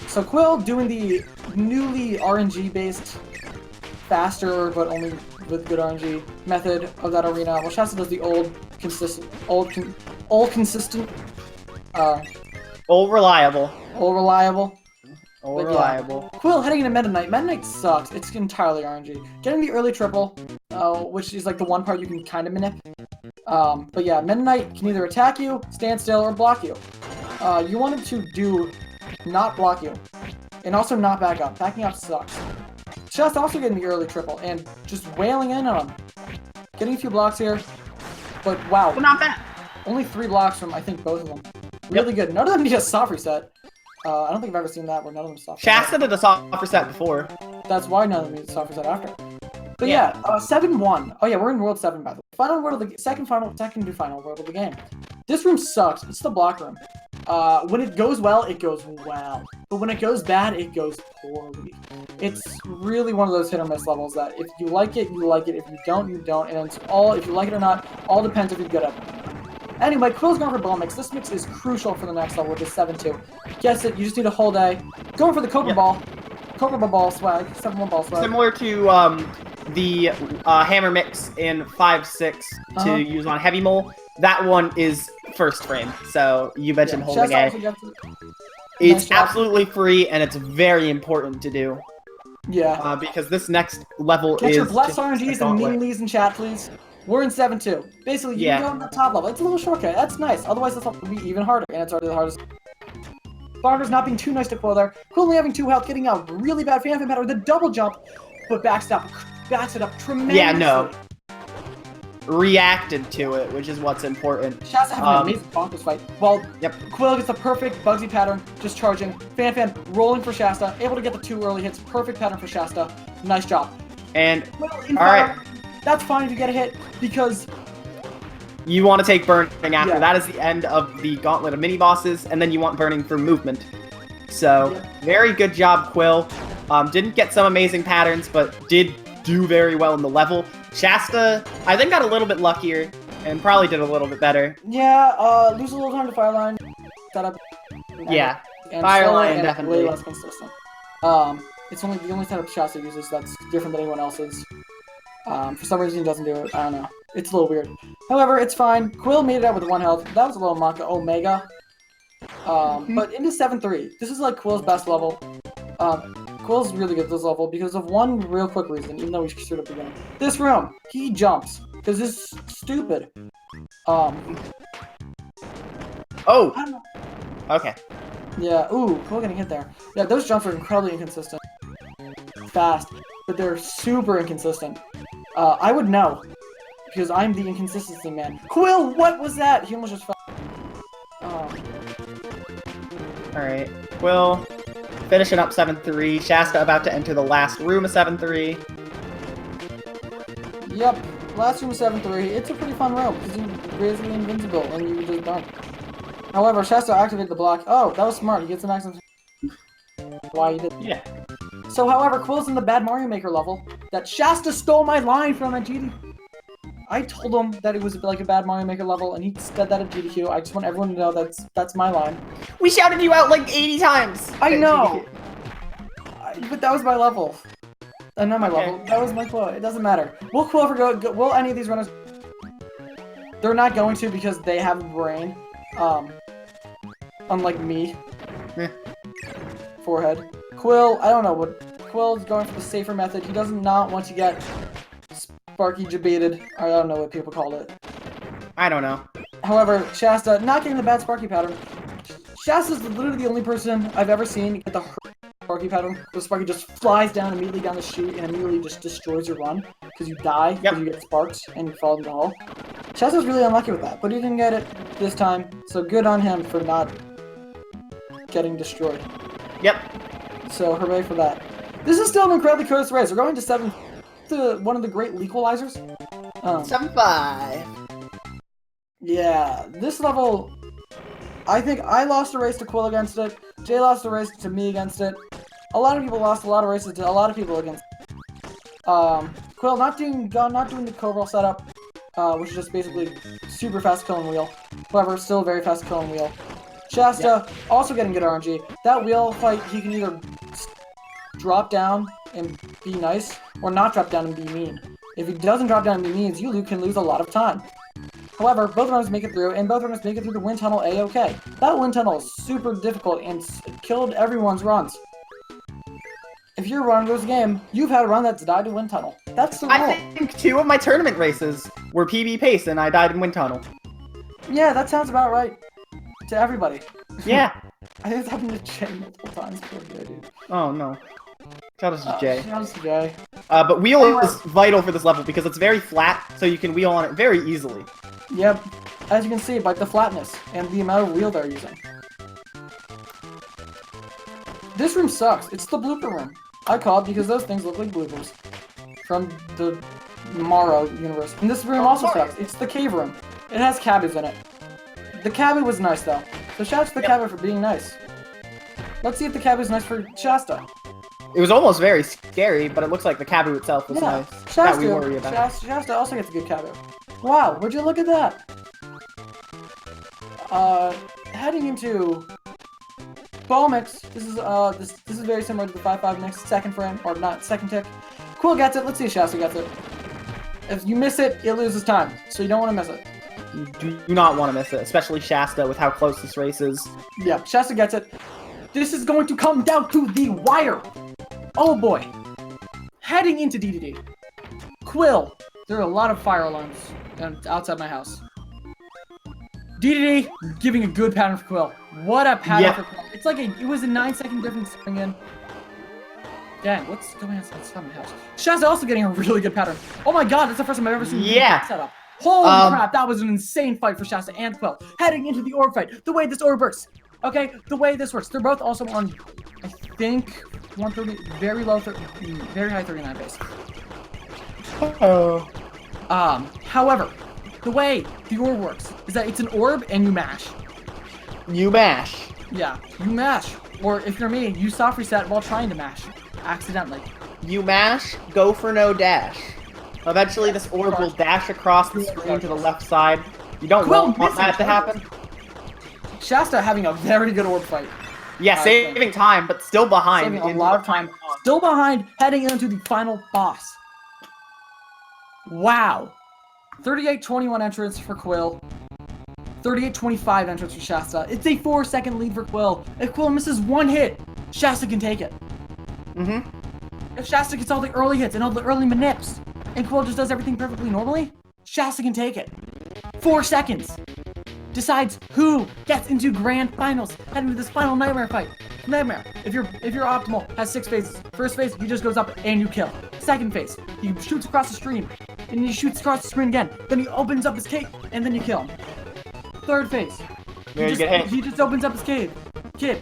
So Quil doing the newly RNG-based, faster but only with good RNG method of that arena, while Shasta does the old reliable. Old reliable. Quil heading into Meta Knight. Meta Knight sucks. It's entirely RNG. Getting the early triple, which is like the one part you can kind of manip. But yeah, Meta Knight can either attack you, stand still, or block you. You want him to do not block you, and also not back up. Backing up sucks. Shasta also getting the early triple and just wailing in on him. Getting a few blocks here, but wow. But not bad. Only 3 blocks from, I think, both of them. Really good. None of them need a soft reset. I don't think I've ever seen that where none of them soft reset. Shasta did a soft reset before. That's why none of them need a soft reset after. But yeah, 7-1. Oh yeah, we're in World 7, by the way. Final world of the second to final world of the game. This room sucks. It's the block room. When it goes well, it goes well. But when it goes bad, it goes poorly. It's really one of those hit or miss levels that if you like it, you like it. If you don't, you don't. And it's all, if you like it or not, all depends if you're good at it. Anyway, Quil's going for ball mix. This mix is crucial for the next level, which is 7-2. Guess it, you just need a whole day. Going for the Cobra Ball. Cobra Ball swag. 7-1 ball swag. Similar to the hammer mix in 5-6 to use on Heavy Mole. That one is first frame. So you mentioned holding A. It's absolutely free and it's very important to do. Yeah. Because this next level Get is your blessed RNGs and meanlies in chat, please. We're in 7-2. Basically, you can go on the top level. It's a little shortcut. That's nice. Otherwise, this will be even harder, and it's already the hardest. Barter's not being too nice to Quil there. Quil only having 2 health, getting out really bad fan pattern with a double jump, but backs it up tremendously. Yeah, no. Reacted to it, which is what's important. Shasta having an amazing bonkers fight. Well, Quil gets the perfect Bugsy pattern, just charging. Fan rolling for Shasta, able to get the 2 early hits. Perfect pattern for Shasta. Nice job. And all right. That's fine if you get a hit, because you want to take burning after. That is the end of the gauntlet of mini-bosses, and then you want burning for movement. So, very good job, Quil. Didn't get some amazing patterns, but did do very well in the level. Shasta, I think, got a little bit luckier, and probably did a little bit better. Yeah, lose a little time to Fireline. Setup. Yeah, and Fireline and definitely. way less consistent. It's only the only setup Shasta uses that's different than anyone else's. For some reason he doesn't do it. I don't know. It's a little weird. However, it's fine. Quil made it out with 1 health. That was a little Maka Omega. But into 7-3. This is like Quil's best level. Quil's really good at this level because of one real quick reason, even though we screwed up the beginning. This room, he jumps. Because this is stupid. Oh! I don't know. Okay. Yeah, ooh, Quil getting hit there. Yeah, those jumps are incredibly inconsistent. Fast, but they're super inconsistent. I would know, because I'm the inconsistency man. Quil, what was that? He almost just fell. Alright, Quil finishing up 7-3. Shasta about to enter the last room of 7-3. Yep, last room of 7-3. It's a pretty fun room, because you're basically invincible, and you just don't. However, Shasta activated the block. Oh, that was smart. He gets an accident. Why he did? Yeah. So, however, Quil's in the bad Mario Maker level that Shasta stole my line from at GD. I told him that it was like a bad Mario Maker level, and he said that at GDQ. I just want everyone to know that's my line. We shouted you out like 80 times! I know! But that was my level. Not my Okay. level. That was my Quil. It doesn't matter. Will Quil ever go? Will any of these runners? They're not going to because they have a brain. Unlike me. Eh. Forehead. Quil, I don't know what. Quill's going for the safer method. He does not want to get Sparky debated. I don't know what people call it. I don't know. However, Shasta, not getting the bad Sparky pattern. Shasta's literally the only person I've ever seen get the Sparky pattern. The Sparky just flies down immediately down the chute and immediately just destroys your run. Because you die, because you get sparked, and you fall in the hole. Shasta's really unlucky with that, but he didn't get it this time. So good on him for not getting destroyed. Yep. So hooray for that. This is still an incredibly close race. We're going to 7 to one of the great equalizers. 7-5. Yeah, this level, I think I lost a race to Quil against it. Jay lost a race to me against it. A lot of people lost a lot of races to a lot of people against it. Quil not doing the Cobra setup, which is just basically super fast kill and wheel. However, still very fast kill and wheel. Shasta also getting good RNG. That wheel fight, he can either drop down and be nice, or not drop down and be mean. If he doesn't drop down and be mean, you can lose a lot of time. However, both runners make it through, and both runners make it through the wind tunnel A-okay. That wind tunnel is super difficult and killed everyone's runs. If you're running this game, you've had a run that's died in wind tunnel. That's the rule. I think 2 of my tournament races were PB pace, and I died in wind tunnel. Yeah, that sounds about right. To everybody. Yeah. I think it's happened to Jay multiple times before, dude. Oh no. Shout out to Jay. Shout out to Jay. But wheel is vital for this level because it's very flat, so you can wheel on it very easily. Yep. As you can see by the flatness and the amount of wheel they're using. This room sucks. It's the blooper room. I call it because those things look like bloopers. From the Morrow universe. And this room also sucks. It's the cave room. It has cabins in it. The cabin was nice though. So shout out to the cabin for being nice. Let's see if the cabin is nice for Shasta. It was almost very scary, but it looks like the cabin itself was nice. That we worry about. Shasta also gets a good cabin. Wow, would you look at that? Heading into ball mix. This is very similar to the 5-5 mix, second frame, or not second tick. Quil gets it. Let's see if Shasta gets it. If you miss it, it loses time, so you don't want to miss it. You do not want to miss it, especially Shasta with how close this race is. Yeah, Shasta gets it. This is going to come down to the wire. Oh boy. Heading into DDD. Quil. There are a lot of fire alarms outside my house. DDD giving a good pattern for Quil. What a pattern for Quil. It's like it was a 9-second difference coming in. Dang, what's going on outside my house? Shasta also getting a really good pattern. Oh my god, that's the first time I've ever seen a setup. Holy crap, that was an insane fight for Shasta and Quil. Heading into the orb fight, the way this orb works. Okay, the way this works. They're both also on, I think, 130, very low, very high 39 base. However, the way the orb works is that it's an orb and you mash. You mash. Yeah, you mash. Or if you're me, you soft reset while trying to mash. Accidentally. You mash, go for no dash. Eventually this orb will dash across the screen to the left side. You don't want that to happen. Shasta having a very good orb fight. Yeah, saving time, but still behind. Saving a lot of time. Still behind, heading into the final boss. Wow. 38-21 entrance for Quil. 38-25 entrance for Shasta. It's a 4-second lead for Quil. If Quil misses one hit, Shasta can take it. If Shasta gets all the early hits and all the early manips, and Quil just does everything perfectly normally, Shasta can take it. 4 seconds. Decides who gets into grand finals, heading to this final nightmare fight. Nightmare. If you're optimal, has 6 phases. First phase, he just goes up and you kill. Second phase, he shoots across the screen, and he shoots across the screen again. Then he opens up his cave, and then you kill him. Third phase, he just opens up his cave,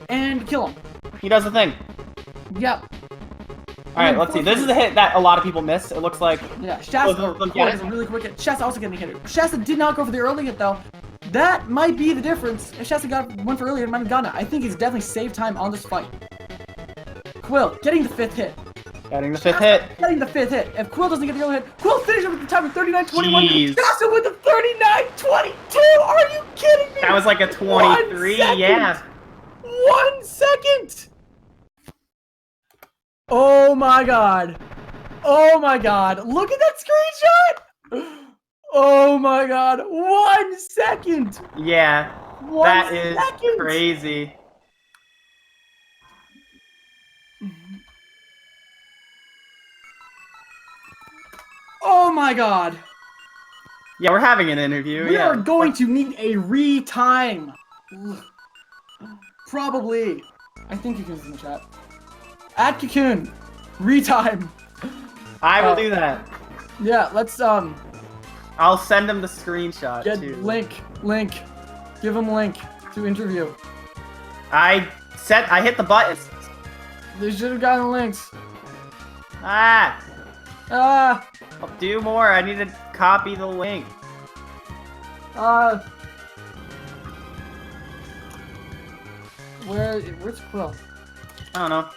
and kill him. He does the thing. Yep. Alright, let's see. This is a hit that a lot of people miss. It looks like. Yeah, Shasta is a really quick hit. Shasta also getting hit. Shasta did not go for the early hit though. That might be the difference. If Shasta got one for earlier, it might have gotten it. I think he's definitely saved time on this fight. Quil getting the 5th hit. Getting the 5th hit. Getting the 5th hit. If Quil doesn't get the early hit, Quil finishes with the time of 39-21. Shasta with the 39-22. Are you kidding me? That was like a 23. Yeah. 1 second. Oh my god. Oh my god. Look at that screenshot! Oh my god. 1 second! Yeah, 1 that is second! crazy. Oh my god. Yeah, we're having an interview. We yeah. are going to need a re-time. Probably. I think Cocoon's in the chat. At Cocoon, re-time. I will do that. Yeah, let's I'll send him the screenshot get too. link. Give him link to interview. I hit the buttons. They should have gotten links. Ah! Ah, I'll do more. I need to copy the link. where's Quil? I don't know.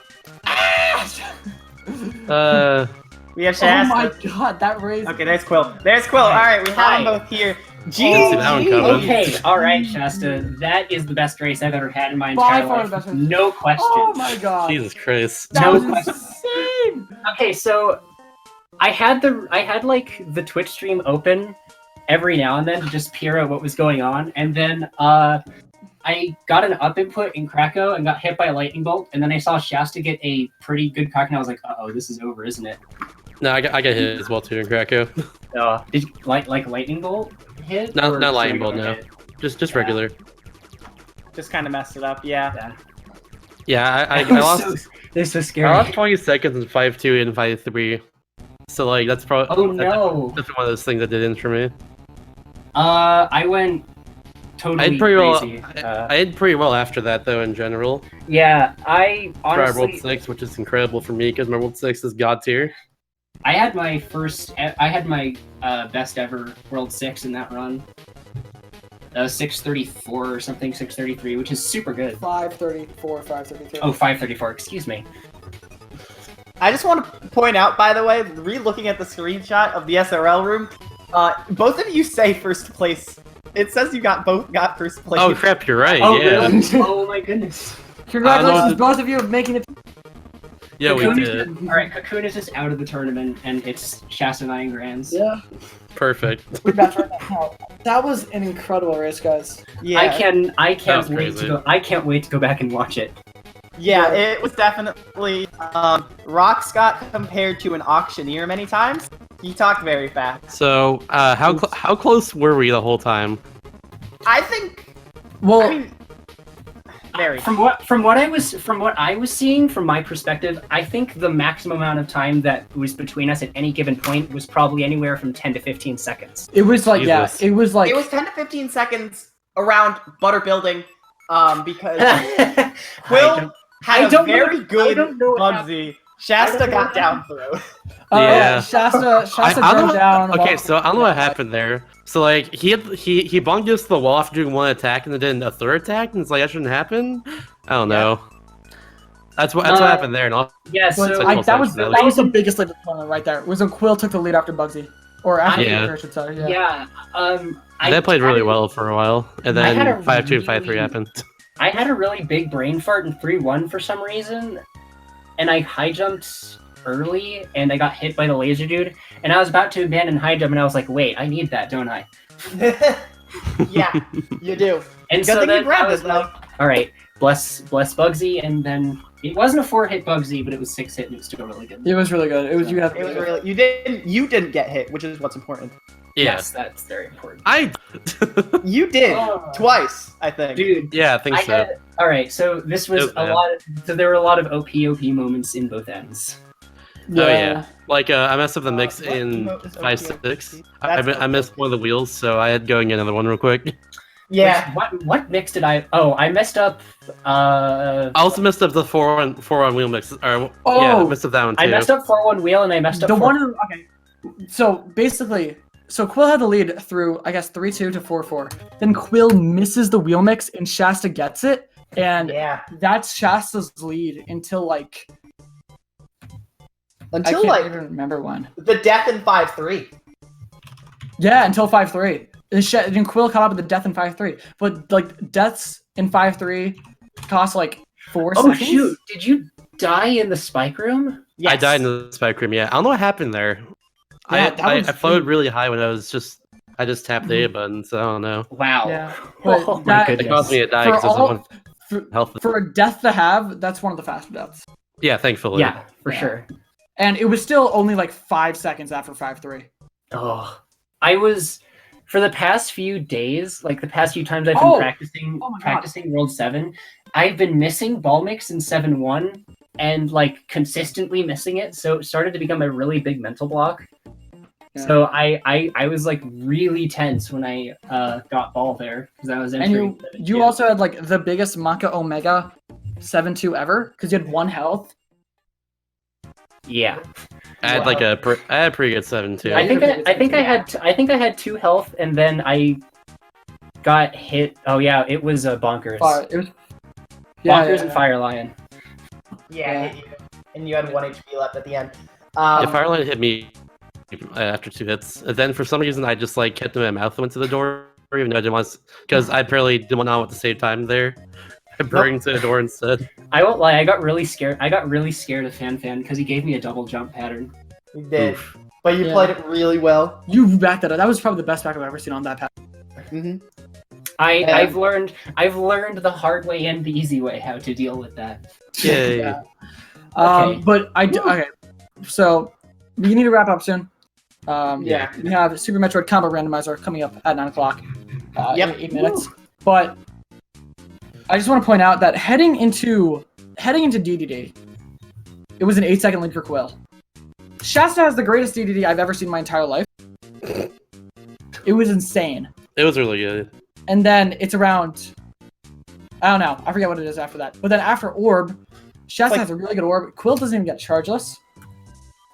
We have Oh Shasta. my god, that raised. Okay, there's Quil. There's Quil. All right, we have them both here. Didn't see that one coming. Okay, alright, Shasta. That is the best race I've ever had in my By entire far life. the best race. No question. Oh my god. Jesus Christ. That No was question. insane. Okay, so I had like the Twitch stream open every now and then to just peer at what was going on, and then I got an up input in Krakow and got hit by a lightning bolt, and then I saw Shasta get a pretty good cock, and I was like, uh-oh, this is over, isn't it? No, I got hit as well too in Krakow. Did you, like lightning bolt hit? Not or lightning bolt, regular no. hit? Just regular. Just kind of messed it up. Yeah. Yeah, I It was lost. This is so scary. I lost 20 seconds in 5-2 and 5-3. So like that's probably. Oh no! That's one of those things that did in for me. I went totally I did pretty well. crazy. I did pretty well after that though. In general, Yeah, I for our World honestly, 6, which is incredible for me because my World 6 is god tier. I had my best ever World 6 in that run. 634 or something, 633, which is super good. 534, 533. Oh, 534, excuse me. I just want to point out, by the way, re-looking at the screenshot of the SRL room, both of you say first place. It says you both got first place. Oh crap, you're right. Oh, yeah. really? Oh my goodness. Congratulations, both of you, of making it. Yeah, we Cocoon did. Alright, Cocoon is just out of the tournament, and it's Shasta 9 grands. Yeah. Perfect. We're back right now. That was an incredible race, guys. Yeah. I can't was wait crazy. to go. I can't wait to go back and watch it. Yeah, it was definitely. Rox got compared to an auctioneer many times. He talked very fast. So, how close were we the whole time? I think. Well, I mean, very. From what I was seeing from my perspective, I think the maximum amount of time that was between us at any given point was probably anywhere from 10 to 15 seconds. it was like, yeah, Jesus. it was like. It was 10 to 15 seconds around butter building, because Quil had a very good Bugsy. Shasta got down throw. Yeah. Shasta I don't drove know- down. Okay, so I don't know what happened there. So like he bonked us to the wall after doing one attack and then did a third attack, and it's like that shouldn't happen. I don't know. That's what happened there. And all, Yeah, But so that was the biggest lead deployment right there. It was when Quill took the lead after Bugsy, or after Yeah. I should say. yeah. they played really well for a while, and I then had a 5-2 and 5-3 really- happened. I had a really big brain fart in 3-1 for some reason, and I high jumped early, and I got hit by the laser dude, and I was about to abandon high jump, and I was like, wait, I need that, don't I? Yeah, you do. And Good so thing you then I grabbed was it, like, all right, bless Bugsy, and then it wasn't a 4-hit Bugsy, but it was 6-hit, and it was still really good. It was really good. It was you have. It was really. You didn't get hit, which is what's important. Yeah, Yes, that's very important. You did Oh. twice, I think. Dude, yeah, I think so. all right, so this was Oh, man. so there were a lot of OP moments in both ends. Oh yeah, like I messed up the mix what in emote is 5-6. OP? I missed one of the wheels, so I had to go and get another one real quick. Yeah. What mix did I? Oh, I messed up. I also messed up the 4-on wheel mix. Or, Oh! yeah, I messed up that one too. I messed up 4-1 wheel, and I messed up The 4 one. Okay. So basically, Quill had the lead through, I guess, 3-2 to 4-4. Then Quill misses the wheel mix, and Shasta gets it, and Yeah. that's Shasta's lead until like. I Until can't like even remember when. the death in 5-3. Yeah, until 5-3. Then Quill caught up with the death in 5-3. But like deaths in 5-3 cost like 4 Oh seconds. shoot! Did you die in the spike room? Yes. I died in the spike room. Yeah, I don't know what happened there. Yeah, that I was floated really high when I just tapped the A button, so I don't know. Wow. Yeah, but Oh that- my It caused me goodness. to die For because there's all- one health. For a death to have, that's one of the faster deaths. Yeah, thankfully. Yeah, for Yeah. sure. And it was still only like 5 seconds after 5-3. Oh, I was for the past few days, like the past few times I've been Oh! practicing Oh my God. practicing World 7, I've been missing ball mix in 7-1 and like consistently missing it, so it started to become a really big mental block. Yeah. So I was like really tense when I got ball there because I was And entering. you also had like the biggest Maka Omega 7-2 ever because you had 1 health. Yeah. I had like I had a pretty good 7 too. Yeah, I think I had 2 health and then I got hit. Oh yeah, it was bonkers. It was Bonkers and Fire Lion. Yeah, it hit you. And you had 1 HP left at the end. Yeah, Fireline hit me after 2 hits. And then for some reason I just like kept my mouth went to the door, even though I didn't want because I apparently didn't want to at the same time there. I burned to the door instead. I won't lie, I got really scared. I got really scared of Fan because he gave me a double jump pattern. You did. Oof. But you Yeah. played it really well. You backed that up. That was probably the best back I've ever seen on that path. Mm-hmm. I've learned the hard way and the easy way how to deal with that. Yay. Yeah. Okay. But okay. So we need to wrap up soon. Yeah. We have Super Metroid Combo Randomizer coming up at 9 o'clock. Yep. In 8 minutes. But I just want to point out that heading into DDD, it was an 8-second lead for Quil. Shasta has the greatest DDD I've ever seen in my entire life. It was insane. It was really good. And then it's around, I don't know, I forget what it is after that. But then after Orb, Shasta has a really good Orb. Quil doesn't even get chargeless.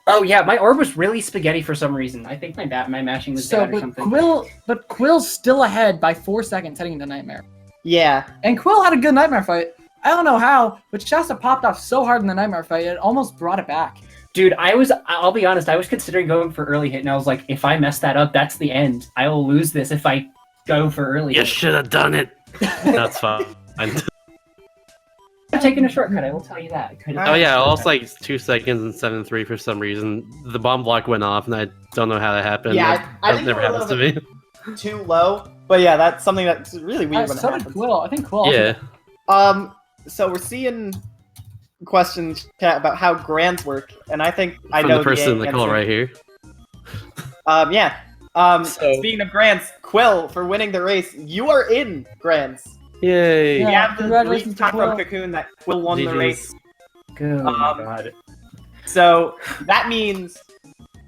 Oh yeah, my orb was really spaghetti for some reason. I think my mashing was bad or something. Quill's still ahead by 4 seconds heading into Nightmare. Yeah. And Quil had a good Nightmare fight. I don't know how, but Shasta popped off so hard in the Nightmare fight, it almost brought it back. Dude, I'll be honest, I was considering going for early hit, and I was like, if I mess that up, that's the end. I will lose this if I go for early You hit. should have done it. That's fine. I'm taking a shortcut, I will tell you that. Oh yeah, I lost like 2 seconds and 7-3 for some reason. The bomb block went off, and I don't know how that happened. Yeah, I that think never we're a happens to me. Too low. But yeah, that's something that's really weird when it So did happens. Quil. I think Quil also Yeah. So we're seeing questions chat about how grands work, and I think I From know the person in the answer. call right here. So speaking of grands, Quil, for winning the race, you are in grands. Yay. Yeah. We have the congratulations brief to time from Quil. Cocoon that Quil won the GG's. race. Oh my god. So that means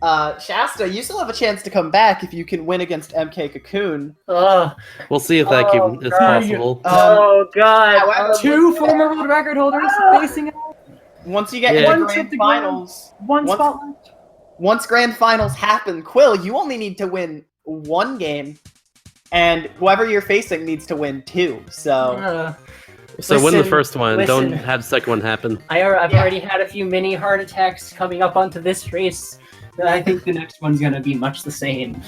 Shasta, you still have a chance to come back if you can win against MK Cocoon. Ugh. We'll see if that is God. possible. Oh god. However, 2 former world record holders facing out. once you get Yeah. into One grand trip to grand. finals, One Once- spot left. once grand finals happen, Quil, you only need to win 1 game, and whoever you're facing needs to win 2. So So win the Listen, first one. listen. Don't have the second one happen. I've Yeah. already had a few mini heart attacks coming up onto this race. And I think the next one's gonna be much the same.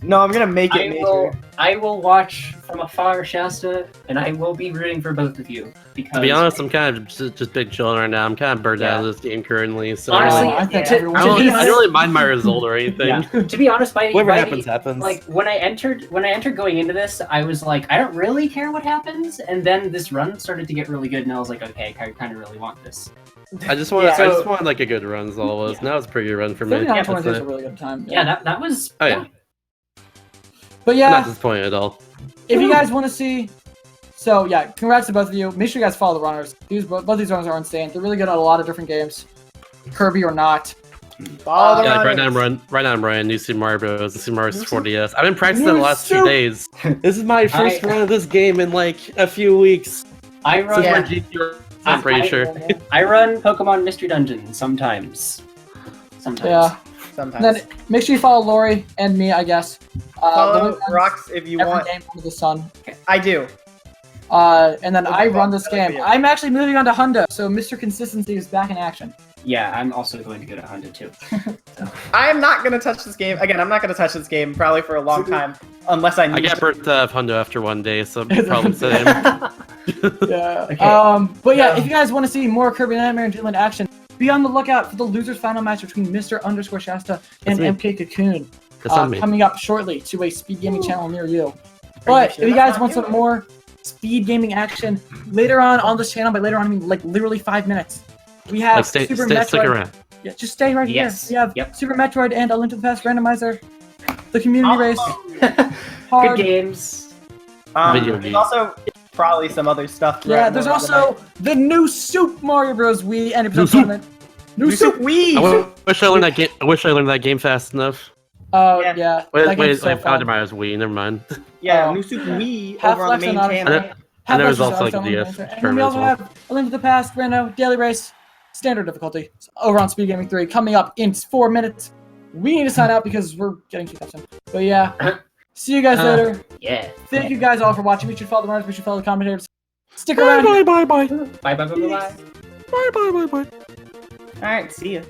no, I'm gonna make it major. I will watch from afar, Shasta, and I will be rooting for both of you. Because To be honest, I'm kind of just big chilling right now. I'm kind of burned out Yeah. of this game currently. So Honestly, I think yeah. everyone I should don't, be I don't really mind my result or anything. yeah. To be honest, Whatever happens, happens. like when I entered going into this, I was like, I don't really care what happens, and then this run started to get really good, and I was like, okay, I kind of really want this. I just wanted, Yeah. I just wanted like a good run. Is all it was. Yeah. Now it's a pretty good run for me. 39 That's 22 is a it. really good time. Yeah, that was. Oh yeah, But I'm yeah, not disappointed at all. if you guys want to see, so yeah, congrats to both of you. Make sure you guys follow the runners. Both these runners are insane. They're really good at a lot of different games, Kirby or not. Follow the Yeah, like right runners. now I'm running New Super Mario Bros. and Super Mario 4DS. I've been practicing You're the last so- 2 days. This is my first run of this game in like a few weeks. I run. Since Yeah. my GT, I'm pretty sure. I run Pokemon Mystery Dungeon sometimes. Sometimes. Yeah. Sometimes. And then make sure you follow Lori and me, I guess. Follow Lori runs Rocks if you every want. game under the sun. I do. And then I Okay, run this that's good for game. you. I'm actually moving on to Hundo, so Mr. Consistency is back in action. Yeah, I'm also going to go to Honda too. I'm not gonna touch this game again. I'm not gonna touch this game probably for a long time unless I I need got to. burnt of Hundo after 1 day, so probably the same. Yeah. Okay. But yeah, Yeah. if you guys want to see more Kirby Nightmare and Dreamland action, be on the lookout for the losers final match between Mr. _Shasta and That's me. MK Cocoon. That's on me. Coming up shortly to a Speed Gaming channel near you. But if you guys want some more Speed Gaming action later on this channel, by later on I mean like literally 5 minutes, we have Like, Super stick Metroid. around. Yeah, just stay right Yes. here. We have Super Metroid and A Link to the Past randomizer, the community race, Good hard. games. Video There's games. also probably some other stuff. Yeah, there's also the new Super Mario Bros. Wii and New Soup. tournament. New Soup Super. Wii. Wish I learned that game. I wish I learned that game fast enough. Oh Yeah. yeah. Wait, that game's so I found fun. Mario's Wii. Never mind. Yeah, Oh. New Super Wii Half over on the Life main and channel. And there was also like a DS And then we also have A Link to the Past, Rando, Daily Race, standard difficulty over on Speed Gaming 3 coming up in 4 minutes. We need to sign out because we're getting kicked off soon. But yeah, see you guys later. Yeah. Thank you guys all for watching. Make sure to follow the runners, make sure to follow the commentators. Stick around. Bye. Bye bye bye bye bye. Bye. All right, see ya.